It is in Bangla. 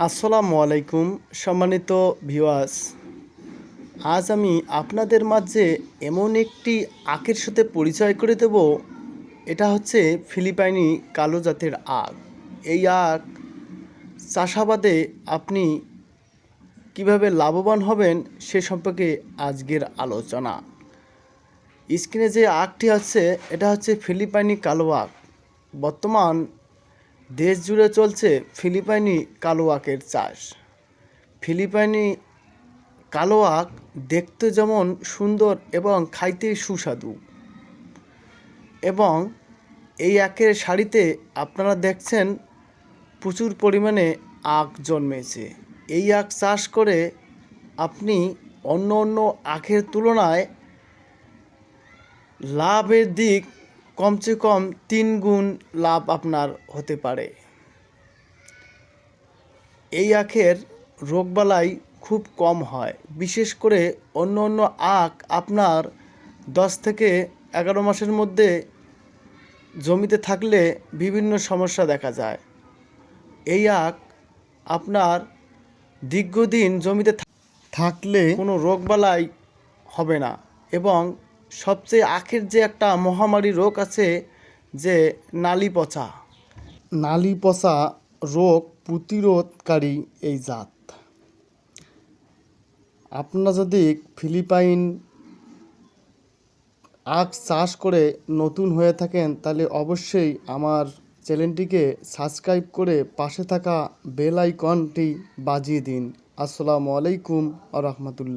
আসসালামু আলাইকুম সম্মানিত ভিউয়ার্স। আজ আমি আপনাদের মাঝে এমন একটি আখের সাথে পরিচয় করে দেব। এটা হচ্ছে ফিলিপাইনি কালো জাতের আখ। এই আখ চাষাবাদে আপনি কিভাবে লাভবান হবেন সে সম্পর্কে আজকের আলোচনা। স্ক্রিনে যে আখটি আছে এটা হচ্ছে ফিলিপাইনি কালো আখ। বর্তমান দেশ জুড়ে চলছে ফিলিপাইনি কালো আখের চাষ। ফিলিপাইনি কালো আখ দেখতে যেমন সুন্দর এবং খাইতে সুস্বাদু, এবং এই আখের সারিতে আপনারা দেখছেন প্রচুর পরিমাণে আখ জন্মেছে। এই আখ চাষ করে আপনি অন্য অন্য আখের তুলনায় লাভের দিক কমসে কম 3 গুণ লাভ আপনার হতে পারে। এই আখের রোগবালাই খুব কম হয়, বিশেষ করে অন্য অন্য আখ আপনার 10 থেকে 11 মাসের মধ্যে জমিতে থাকলে বিভিন্ন সমস্যা দেখা যায়। এই আখ আপনার দীর্ঘদিন জমিতে থাকলে কোনো রোগবালাই হবে না। এবং সবচেয়ে আখের যে একটা মহামারী রোগ আছে, যে নালি পচা রোগ প্রতিরোধকারী এই জাত। আপনারা যদি ফিলিপাইন আখ চাষ করে নতুন হয়ে থাকেন তাহলে অবশ্যই আমার চ্যানেলটিকে সাবস্ক্রাইব করে পাশে থাকা বেল আইকনটি বাজিয়ে দিন। আসসালামু আলাইকুম ওয়া রাহমাতুল্লাহ।